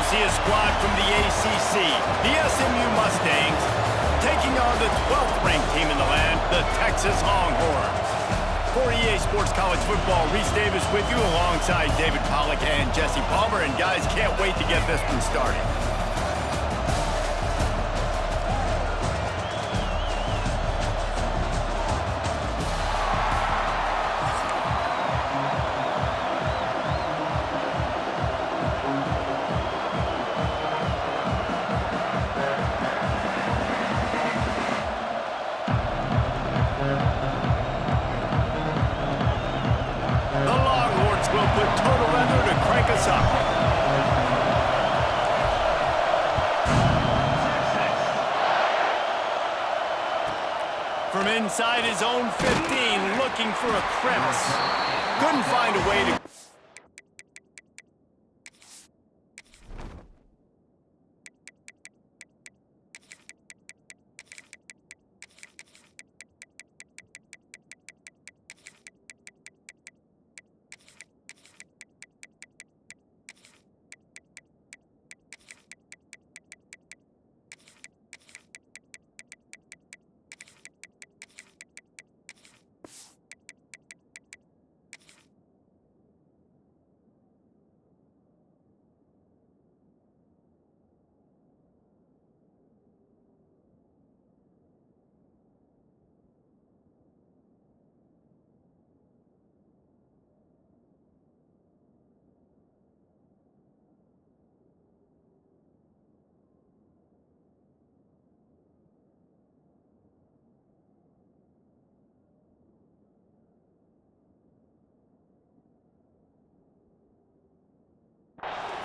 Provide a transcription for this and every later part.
see a squad from the ACC, the SMU Mustangs, taking on the 12th ranked team in the land, the Texas Longhorns. For EA Sports College Football, Reese Davis with you alongside David Pollack and Jesse Palmer. And guys, can't wait to get this one started. From inside his own 15, looking for a crevice. Couldn't find a way to...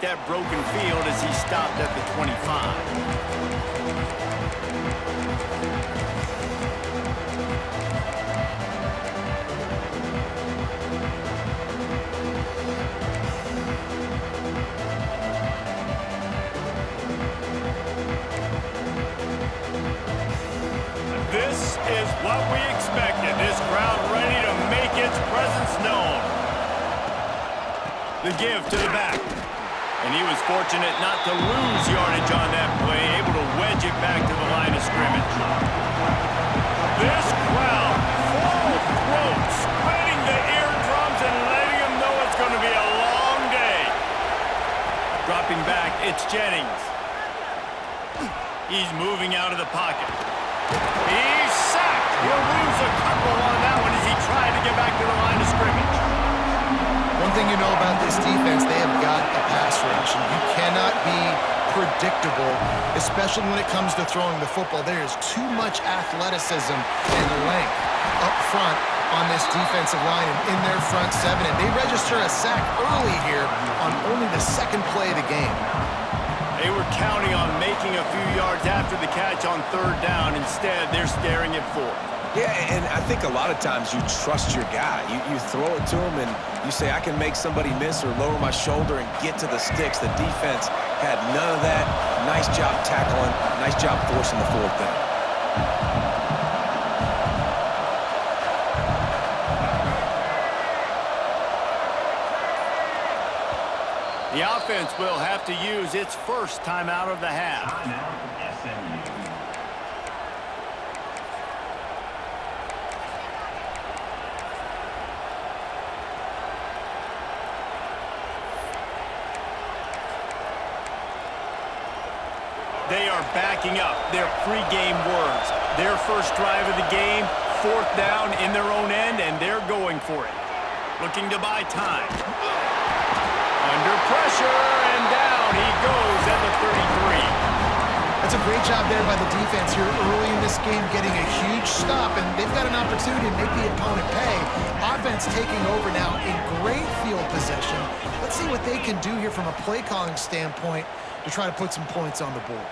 that broken field as he stopped at the 25. This is what we expected. This crowd ready to make its presence known. The give to the back. And he was fortunate not to lose yardage on that play, able to wedge it back to the line of scrimmage. This crowd, full throat, spreading the eardrums and letting them know it's going to be a long day. Dropping back, it's Jennings. He's moving out of the pocket. He's sacked. He'll lose a couple on that one as he tried to get back to the line of scrimmage. One thing you know about this defense, they have got a pass rush, and you cannot be predictable, especially when it comes to throwing the football. There is too much athleticism and length up front on this defensive line and in their front seven, and they register a sack early here on only the second play of the game. They were counting on making a few yards after the catch on third down. Instead, they're staring at fourth. Yeah, and I think a lot of times you trust your guy. You throw it to him and you say, I can make somebody miss or lower my shoulder and get to the sticks. The defense had none of that. Nice job tackling. Nice job forcing the fourth down. The offense will have to use its first timeout of the half. They are backing up their pregame words. Their first drive of the game, fourth down in their own end, and they're going for it. Looking to buy time. Under pressure, and down he goes at the 33. That's a great job there by the defense here early in this game, getting a huge stop, and they've got an opportunity to make the opponent pay. Offense taking over now in great field possession. Let's see what they can do here from a play calling standpoint to try to put some points on the board.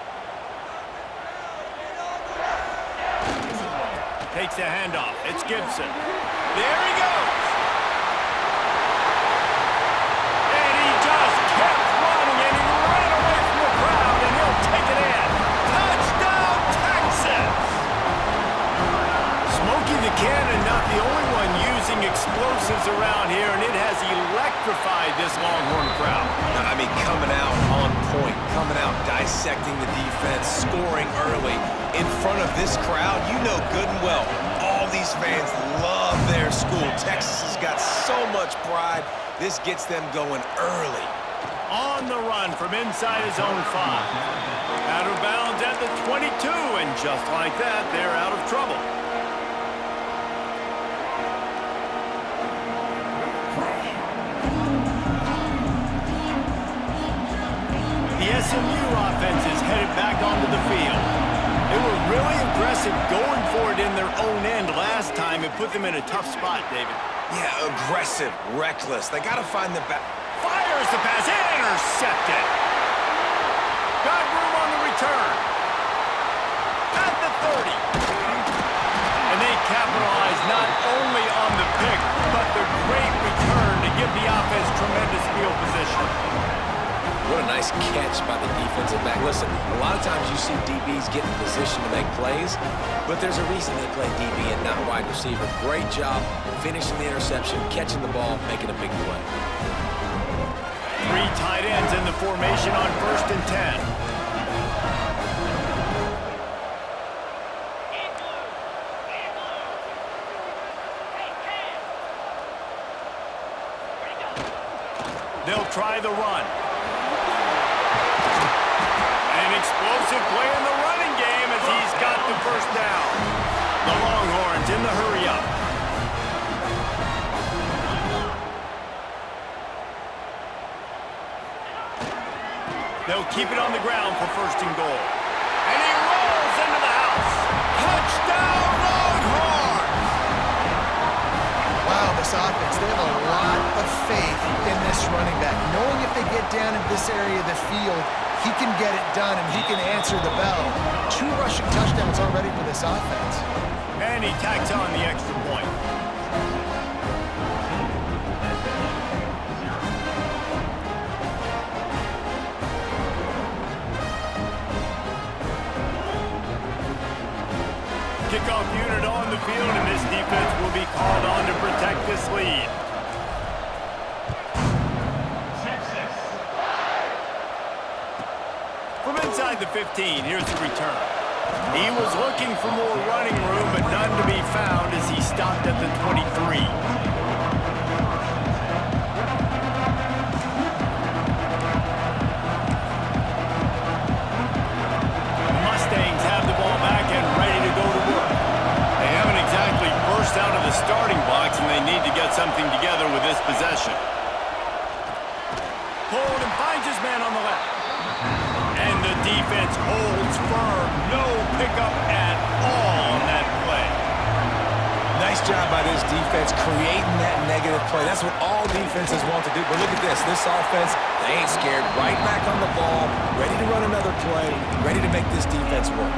Takes the handoff. It's Gibson. There he goes. And he just kept running, and he ran away from the crowd, and he'll take it in. Touchdown, Texas! Smokey the Cannon, not the only one using explosives around here, and it has electrified this Longhorn crowd. I mean, coming out on point, coming out, dissecting the defense, scoring early. In front of this crowd, you know good and well, all these fans love their school. Texas has got so much pride. This gets them going early. On the run from inside his own 5. Out of bounds at the 22, and just like that, they're out of trouble. The SMU offense is headed back onto the field. They were really aggressive going for it in their own end last time. It put them in a tough spot, David. Yeah, aggressive, reckless. They got to find the back. Fires the pass, intercepted. Got room on the return. At the 30. And they capitalize not only on the pick, but the great return to give the offense tremendous field position. What a nice catch by the defensive back. Listen, a lot of times you see DBs get in position to make plays, but there's a reason they play DB and not wide receiver. Great job finishing the interception, catching the ball, making a big play. 3 tight ends in the formation on 1st and 10. They'll try the run. Explosive play in the running game as he's got the first down. The Longhorns in the hurry-up. They'll keep it on the ground for 1st and goal. And he rolls into the house. Touchdown, Longhorns! Wow, this offense, they have a lot of faith in this running back. Knowing if they get down in this area of the field, he can get it done, and he can answer the bell. 2 rushing touchdowns already for this offense. And he tacks on the extra point. Kickoff unit on the field, and this defense will be called on to protect this lead. From inside the 15, here's the return. He was looking for more running room, but none to be found as he stopped at the 23. The Mustangs have the ball back and ready to go to work. They haven't exactly burst out of the starting blocks, and they need to get something together with this possession. Pulled and finds his man on the left. And the defense holds firm. No pickup at all on that play. Nice job by this defense creating that negative play. That's what all defenses want to do. But look at this. This offense, they ain't scared. Right back on the ball, ready to run another play, ready to make this defense work.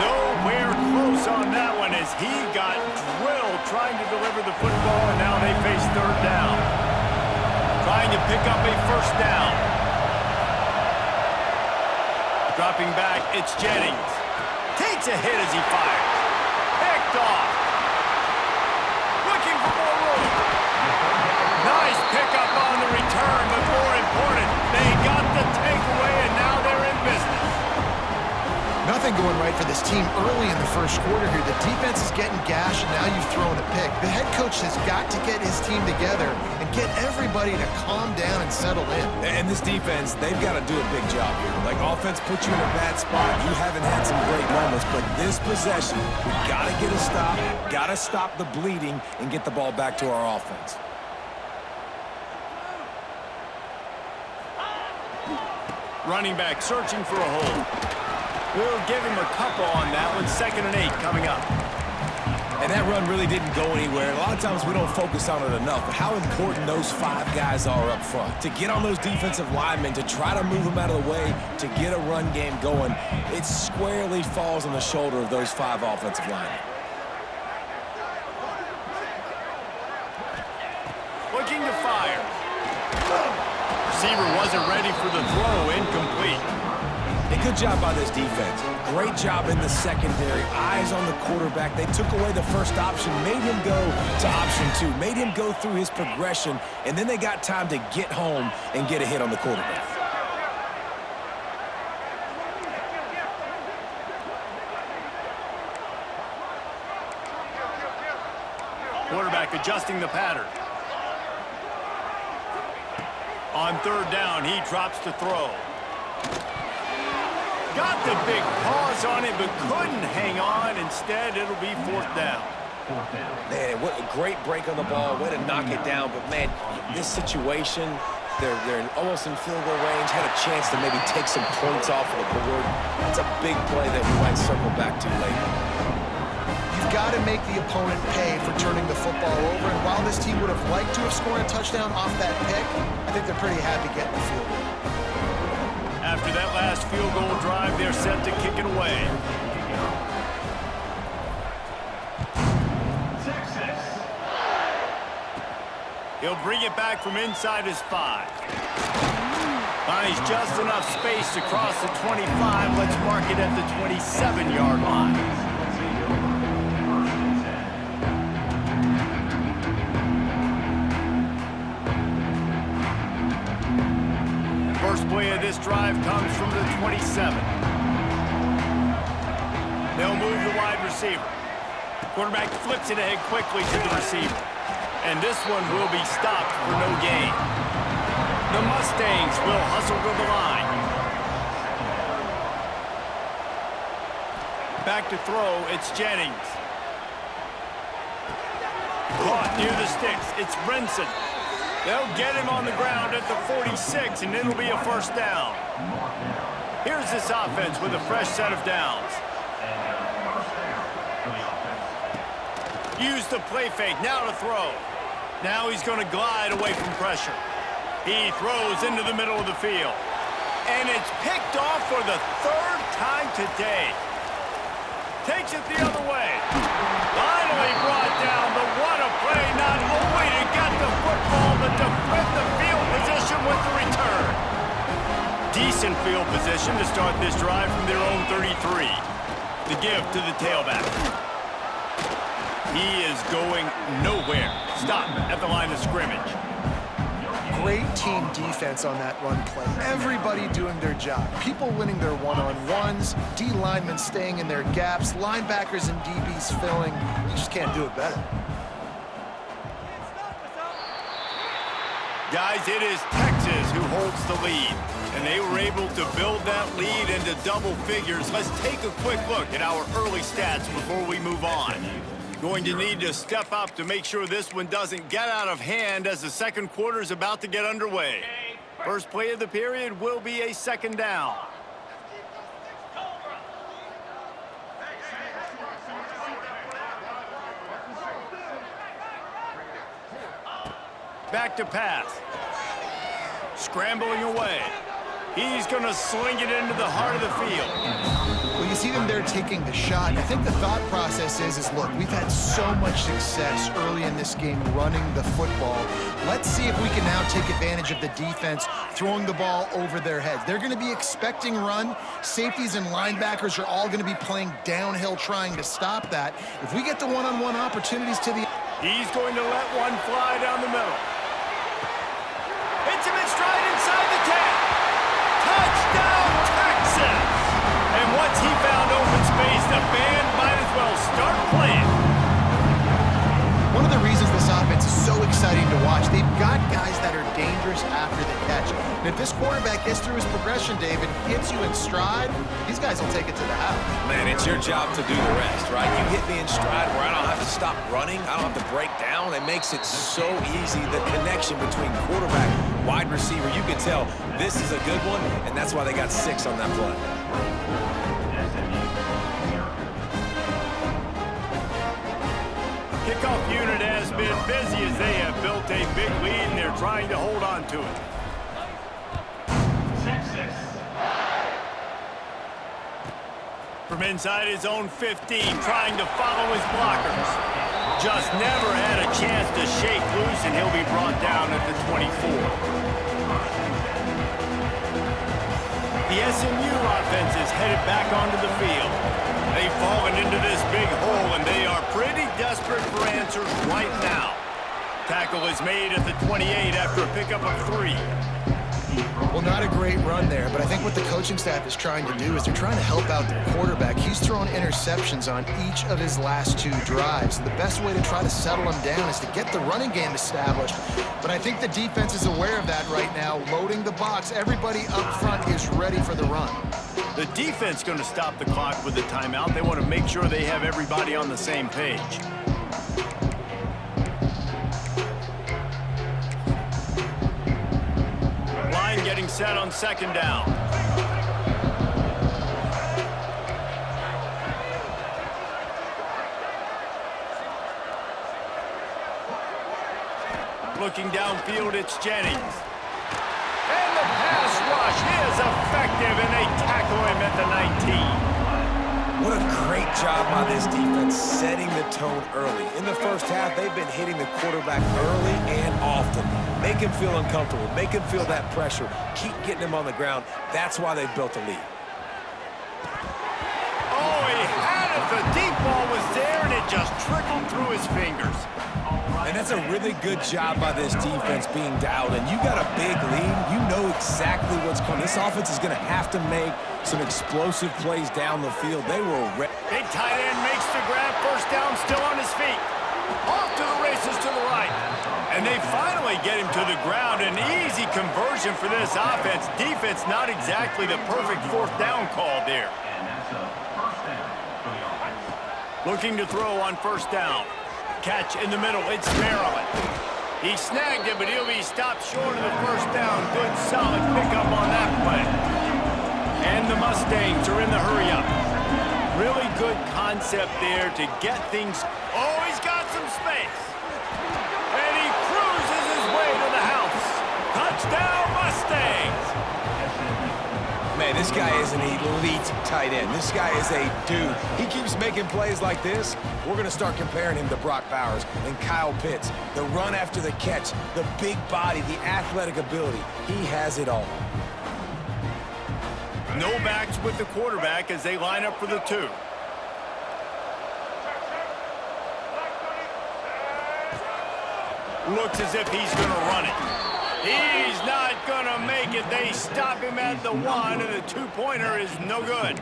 Nowhere close on that one as he got drilled trying to deliver the football, and now they face 3rd down. Trying to pick up a 1st down. Dropping back, it's Jennings. Takes a hit as he fires. Picked off. Looking for more room. Nice pickup on the return, but more important, they got the takeaway, and now they're in business. Nothing going right for this team early in the 1st quarter here. The defense is getting gashed, and now you've thrown a pick. The head coach has got to get his team together and get everybody to calm down and settle in. And this defense, they've got to do a big job here. Like, offense puts you in a bad spot. You haven't had some great moments, but this possession, we got to get a stop, got to stop the bleeding, and get the ball back to our offense. Running back searching for a hole. We'll give him a couple on that one. 2nd and 8 coming up. And that run really didn't go anywhere. A lot of times we don't focus on it enough, but how important those 5 guys are up front. To get on those defensive linemen, to try to move them out of the way, to get a run game going, it squarely falls on the shoulder of those 5 offensive linemen. Looking to fire. Receiver wasn't ready for the throw. Incomplete. A good job by this defense. Great job in the secondary. Eyes on the quarterback. They took away the first option, made him go to option 2, made him go through his progression, and then they got time to get home and get a hit on the quarterback. Quarterback adjusting the pattern. On third down, he drops to throw. Got the big pause on it, but couldn't hang on. Instead, it'll be fourth down. Man, what a great break on the ball. Way to knock it down. But, man, this situation, they're almost in field goal range. Had a chance to maybe take some points off of the board. That's a big play that we might circle back to later. You've got to make the opponent pay for turning the football over. And while this team would have liked to have scored a touchdown off that pick, I think they're pretty happy getting the field goal. After that last field goal drive, they're set to kick it away. He'll bring it back from inside his 5. Finds just enough space to cross the 25. Let's mark it at the 27-yard line. First play of this drive comes from the 27. They'll move the wide receiver. Quarterback flips it ahead quickly to the receiver. And this one will be stopped for no gain. The Mustangs will hustle to the line. Back to throw, it's Jennings. Caught near the sticks, it's Brinson. They'll get him on the ground at the 46, and it'll be a first down. Here's this offense with a fresh set of downs. Use the play fake, now to throw. Now he's going to glide away from pressure. He throws into the middle of the field. And it's picked off for the third time today. Takes it the other way. Finally brought down, but what a play, not only to get the football, but to flip the field position with the return. Decent field position to start this drive from their own 33. The give to the tailback. He is going nowhere. Stop at the line of scrimmage. Great team defense on that run play. Everybody doing their job. People winning their one-on-ones, D linemen staying in their gaps, linebackers and DBs filling. You just can't do it better. Guys, it is Texas who holds the lead, and they were able to build that lead into double figures. Let's take a quick look at our early stats before we move on. Going to need to step up to make sure this one doesn't get out of hand as the second quarter is about to get underway. First play of the period will be a second down. Back to pass. Scrambling away. He's going to sling it into the heart of the field. Well, you see them there taking the shot. I think the thought process is look, we've had so much success early in this game running the football. Let's see if we can now take advantage of the defense throwing the ball over their heads. They're going to be expecting run. Safeties and linebackers are all going to be playing downhill trying to stop that. If we get the one-on-one opportunities to the... He's going to let one fly down the middle. Hits him in stride inside the 10. Touchdown, Texas! And once he found open space, the band might as well start playing. One of the reasons this offense is so exciting to watch, they've got guys that are dangerous after the catch. And if this quarterback gets through his progression, David, hits you in stride, these guys will take it to the house. Man, it's your job to do the rest, right? You hit me in stride where I don't have to stop running. I don't have to break down. It makes it so easy. The connection between quarterback, wide receiver, you can tell this is a good one, and that's why they got 6 on that play. Kickoff unit has been busy as they have built a big lead, and they're trying to hold on to it. From inside his own 15, trying to follow his blockers. Just never had a chance to shake loose, and he'll be brought down at the 24. The SMU offense is headed back onto the field. They've fallen into this big hole, and they are pretty desperate for answers right now. Tackle is made at the 28 after a pickup of 3. Well, not a great run there, but I think what the coaching staff is trying to do is they're trying to help out their quarterback. He's thrown interceptions on each of his last 2 drives. The best way to try to settle him down is to get the running game established. But I think the defense is aware of that right now, loading the box. Everybody up front is ready for the run. The defense going to stop the clock with a timeout. They want to make sure they have everybody on the same page. Line getting set on 2nd down. Looking downfield, it's Jennings. And the pass rush is effective, and they tackle him at the 19. What a great job by this defense setting the tone early. In the first half, they've been hitting the quarterback early and often. Make him feel uncomfortable. Make him feel that pressure. Keep getting him on the ground. That's why they've built a lead. Oh, he had it. The deep ball was there, and it just trickled through his fingers. And that's a really good job by this defense being dialed in. You got a big lead. You know exactly what's coming. This offense is going to have to make some explosive plays down the field. They were ready. Big tight end makes the grab. 1st down, still on his feet. Off to the races to the right. And they finally get him to the ground. An easy conversion for this offense. Defense not exactly the perfect 4th down call there. Looking to throw on 1st down. Catch in the middle, it's Maryland. He snagged it, but he'll be stopped short of the 1st down. Good, solid pickup on that play. And the Mustangs are in the hurry-up. Really good concept there to get things... Oh, he's got some space. And he cruises his way to the house. Touchdown, Mustangs! Man, this guy is an elite tight end. This guy is a dude. He keeps making plays like this. We're going to start comparing him to Brock Bowers and Kyle Pitts. The run after the catch, the big body, the athletic ability. He has it all. No backs with the quarterback as they line up for the 2. Looks as if he's going to run it. He's not going to make it. They stop him at the 1, and the 2-pointer is no good.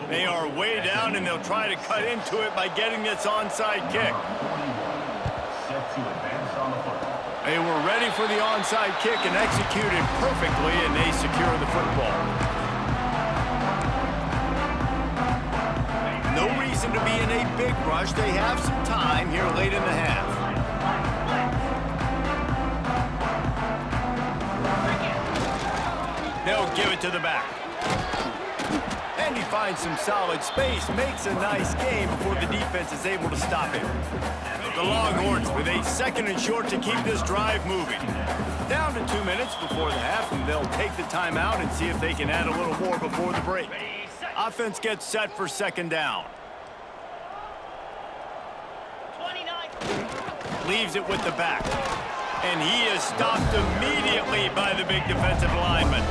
They are way down, and they'll try to cut into it by getting this onside kick. They were ready for the onside kick and executed perfectly, and they secure the football. No reason to be in a big rush. They have some time here late in the half. They'll give it to the back. And he finds some solid space, makes a nice game before the defense is able to stop him. The Longhorns with a 2nd and short to keep this drive moving. Down to 2 minutes before the half, and they'll take the timeout and see if they can add a little more before the break. Offense gets set for 2nd down. 29. Leaves it with the back. And he is stopped immediately by the big defensive lineman.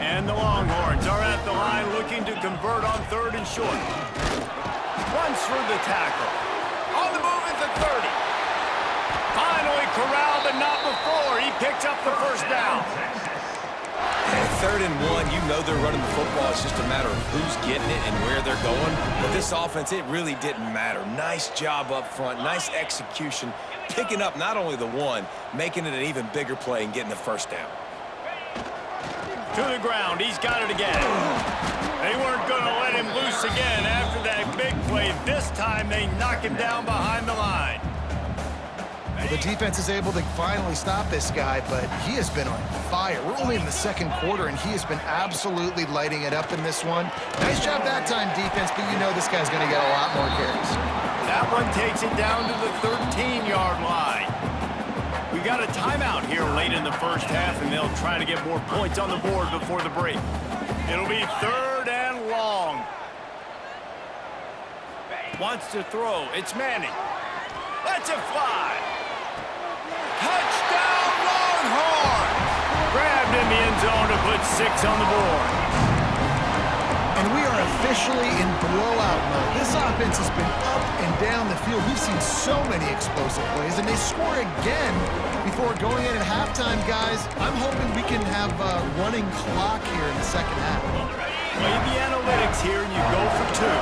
And the Longhorns are at the line looking to convert on 3rd and short. Runs through the tackle. On the move at the 30. Finally corralled, but not before. He picks up the 1st down. And 3rd and 1, you know they're running the football. It's just a matter of who's getting it and where they're going. But this offense, it really didn't matter. Nice job up front, nice execution. Picking up not only the 1, making it an even bigger play and getting the 1st down. To the ground, he's got it again. They weren't going to let him loose again after that big play. This time they knock him down behind the line. The defense is able to finally stop this guy, but he has been on fire. We're only in the 2nd quarter, and he has been absolutely lighting it up in this one. Nice job that time, defense, but you know this guy's going to get a lot more carries. That one takes it down to the 13-yard line. We've got a timeout here late in the 1st half, and they'll try to get more points on the board before the break. It'll be 3rd and long. Wants to throw. It's Manning. Lets it fly. Touchdown, Longhorns! Grabbed in the end zone to put 6 on the board. And we are officially officially in blowout mode. This offense has been up and down the field. We've seen so many explosive plays, and they score again before going in at halftime, guys. I'm hoping we can have a running clock here in the second half. Play the analytics here, and you go for two.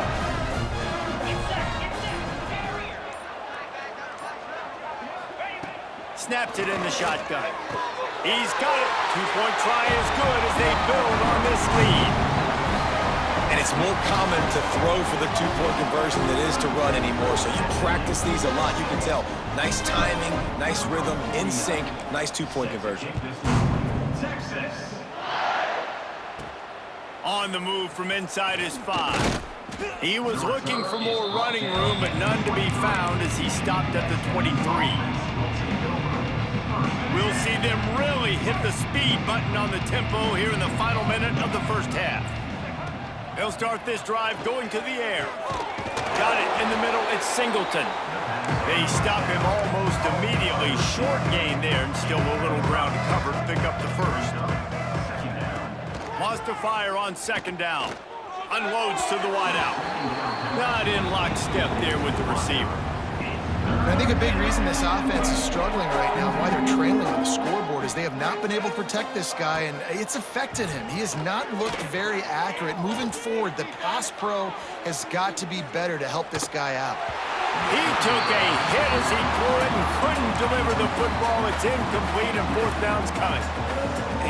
Snaps it in the shotgun. He's got it. Two-point try is good as they build on this lead. And it's more common to throw for the two-point conversion than it is to run anymore. So you practice these a lot. You can tell. Nice timing, nice rhythm, in sync, nice two-point conversion. On the move from inside his 5. He was looking for more running room, but none to be found as he stopped at the 23. We'll see them really hit the speed button on the tempo here in the final minute of the first half. They'll start this drive going to the air. Got it in the middle. It's Singleton. They stop him almost immediately. Short gain there and still a little ground to cover to pick up the first. Wants to fire on second down. Unloads to the wideout. Not in lockstep there with the receiver. I think a big reason this offense is struggling right now, why they're trailing on the scoreboard, is they have not been able to protect this guy, and it's affected him. He has not looked very accurate. Moving forward, the pass pro has got to be better to help this guy out. He took a hit as he threw it and couldn't deliver the football. It's incomplete and fourth down's coming.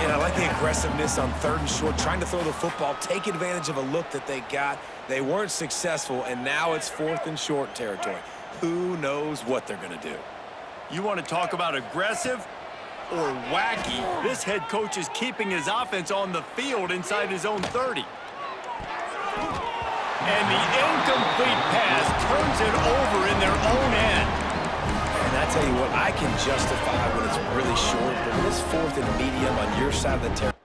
And I like the aggressiveness on third and short, trying to throw the football, take advantage of a look that they got. They weren't successful, and now it's fourth and short territory. Who knows what they're going to do? You want to talk about aggressive or wacky? This head coach is keeping his offense on the field inside his own 30. And the incomplete pass turns it over in their own end. And I tell you what, I can justify when it's really short, but when it's fourth and medium on your side of the territory,